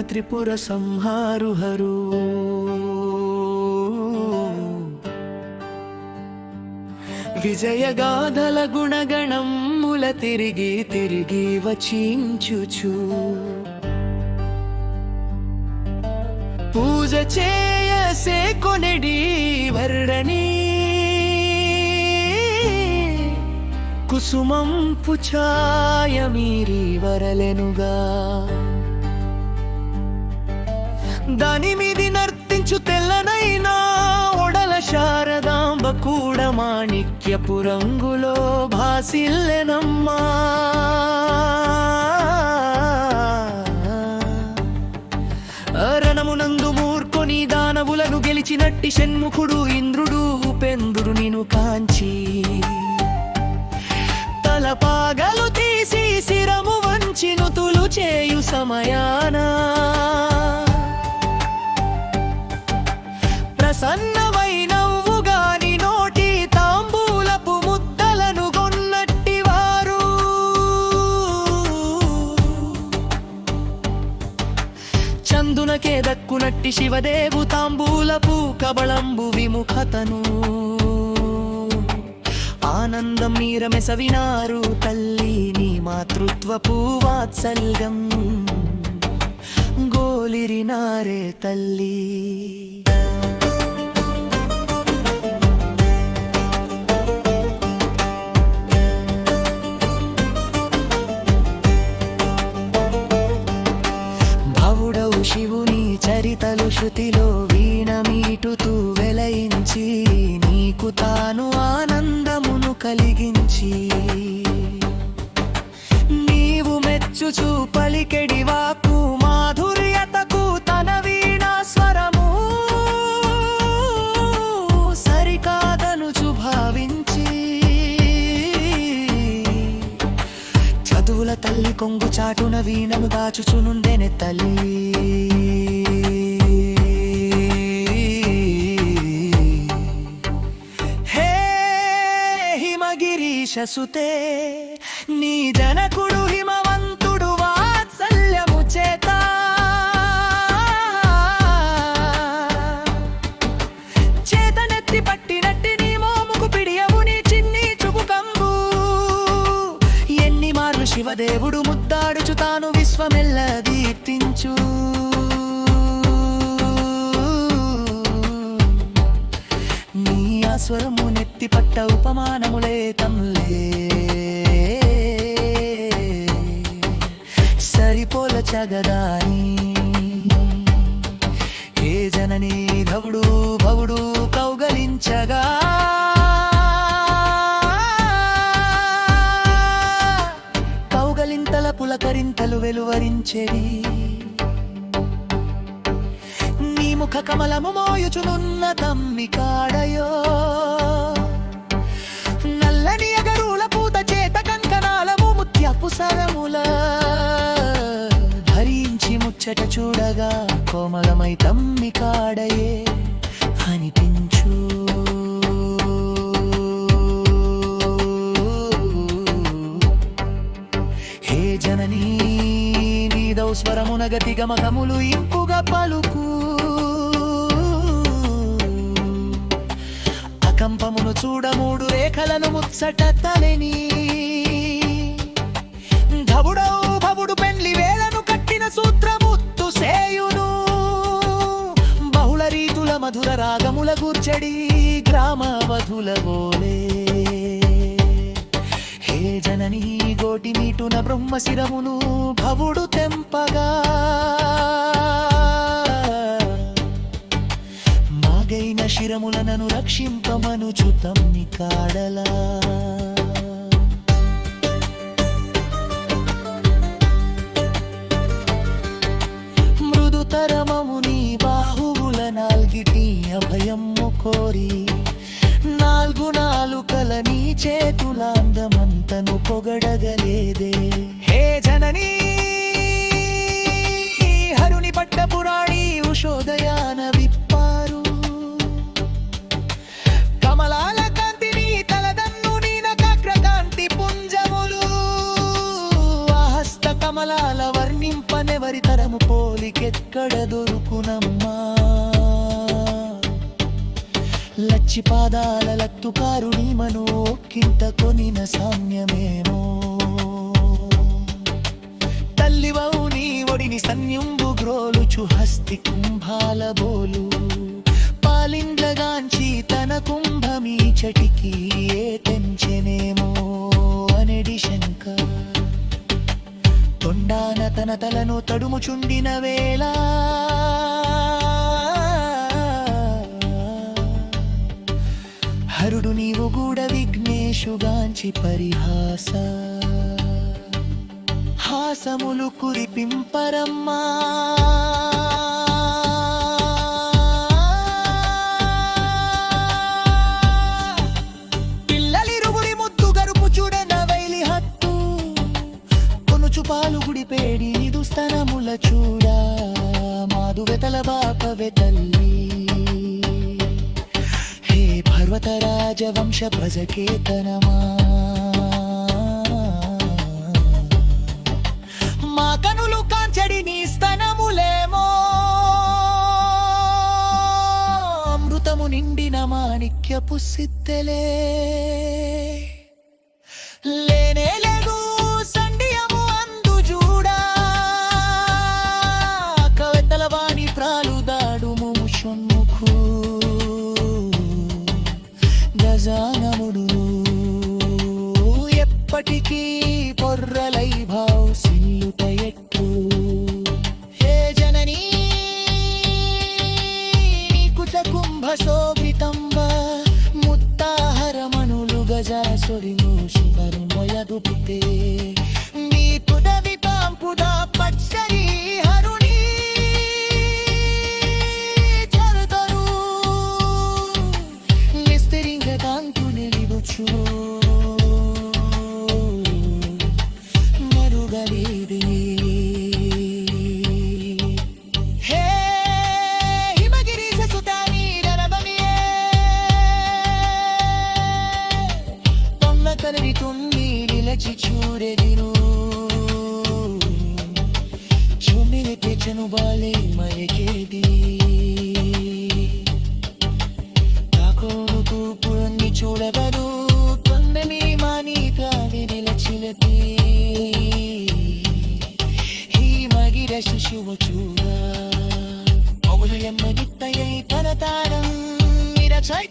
త్రిపుర సంహారు హరు. విజయగాథల గుణగణముల తిరిగి తిరిగి వచించుచు పూజ చేయసే కొనెడి వర్ణని కుసుమం పుఛాయ మీరి వరలెనుగా దాని మీది నర్తించు తెల్లనైనా ఒడల శారదాంబ కూడా మాణిక్యపు రంగులో భాసిల్లెనమ్మా. రణమునందు మూర్ఖుని దానవులను గెలిచినట్టి షణ్ముఖుడు ఇంద్రుడు ఉపేంద్రుడు నిను కాంచి తలపాగలు తీసి శిరము వంచి నుతులు చేయు సమయాన ప్రసన్నమైనవుగాని నోటి తాంబూలపు ముద్దలను గొన్నట్టి వారు చందునకే దక్కునట్టి శివదేవు తాంబూలపు కబళంబు విముఖతను ఆనందం మీరమెసవినారు తల్లి నీ మాతృత్వపు వాత్సల్యం గోలిరినారే తల్లి. భవుడవు శివుని చరితలు శృతిలో వీణ మీటుతూ వెలయించి నీకు తాను ఆనందమును కలిగించి నీవు మెచ్చుచు పలికెడి వాకు మాధుర్యతకు తన వీణా స్వరము సరికాదనుచు భావించి చదువుల తల్లి కొంగు చాటున వీణను దాచుచునుండెనె తల్లి. హిమగిరీశసుతే నీ జనకుడు హిమవంతుడు వాత్సల్యము చేత చేతనెత్తి పట్టినట్టి నీ మోముకు పిడియవు నీ చిన్ని చుబుకంబు ఎన్ని మార్లు శివదేవుడు ముద్దాడుచు తాను విశ్వమెల్ల దీప్తించు నీ ఆస్వరము నెత్తి పట్ట ఉపమానములే తమ్ములే సరిపోల చగదాని ఏ జనని ధవుడు భవుడు కౌగలించగా కౌగలింతల పులకరింతలు వెలువరించెడి నీ ముఖ కమలము మోయుచునున్న తమ్మి కాడయో నల్లని అగరుల పూత చేత కంకణాలము ముత్యపు సరముల ధరించి ముచ్చట చూడగా కోమలమై తమ్మి కాడయే అనిపించు. హే జననీ నీదౌ స్వరమున గతి గమకములు ఇంపుగా పలుకు కంపమును చూడమూడు రేఖలను ముచ్చట తలెని ధవుడవు భవుడు పెండ్లి వేలను కట్టిన సూత్రముత్తు సేయును బహుళ రీతుల మధుర రాగముల గూర్చడి గ్రామ వధుల బోలే. హే జననీ గోటి మీటున బ్రహ్మశిరమును భవుడు తెంపగా మాగైన శిరములనను రక్షింపమనుచు తమ్మి కాడలా మృదుతరమముని బాహువుల నాల్గిటి అభయము కోరి నాలుగు నాలుకల నీ చేతులాందమంతను పొగడగలేదే. హే జననీ హరుని పట్ట పురాణి ఉషోదయాన విప్పారు కమలాల కాంతిని తలదన్ను నీనకాగ్ర కాంతి పుంజములు ఆ హస్త కమలాల వర్ణింపనెవ ఎవరి తరము పోలికెక్కడ దొరుకునమ్మా లచ్చి పాదాల లత్తుకారుని మను ఒక్కింత కొనిన సామ్యమేమో తల్లివవు నీ ఒడిని సన్యుంబు గ్రోలుచు హస్తి కుంభాల బోలు పాలిండ్లగాంచి తన కుంభమీ చటికి ఏ తెంచెనేమో అనెడి శంక తొండాన తన తలను తడుముచుండిన వేళ హరుడు నీవు గూడ విఘ్నేశుగాంచి పరిహాస హాసములు కురిపింపరమ్మా పిల్లలిరుగుడి ముద్దు గరుపు చూడన వైలి హత్తు కొనుచు పాలు గుడి పేడి దుస్తనముల చూడా మాదు వెతల బాపవె తల్లి పర్వతరాజ వంశ ప్రజకేతనమా మా కనులు కాంచడి నీ స్తనములేమో అమృతము నిండిన మాణిక్యపు సిద్ధెలే లేనే లేదు సండియము అందు జూడా కవెతల వాణి ప్రాలుదాడుము షణ్ముఖు గజానముడు ఎప్పటికీ పొర్రలై భావ్ సిల్లుట ఎట్టు హే జననీ కుచ కుంభ శోభితంబ ముత్తాహరమనులు గజాసురిను శుభరుమొయదుపితే నీ పుదవి పాంపుద పచ్చరి హరుణి చరుతరు నిస్తిరింగ కాంతు నిలిబుచు మరుగలేది హే హిమగిరి సుతాని రనబమియే తొన్న కలరి తుమ్మి నిలచి చూరెదిను చూమిని తెచ్చను బాలే మయకేది తాకోను పుణ్ణి చూడబడు తొందని మాని కావి నిలచిలతి హిమగిర శిశువు చూడ అవులు ఎమ్మదిత్తయై తన తారం నిరచై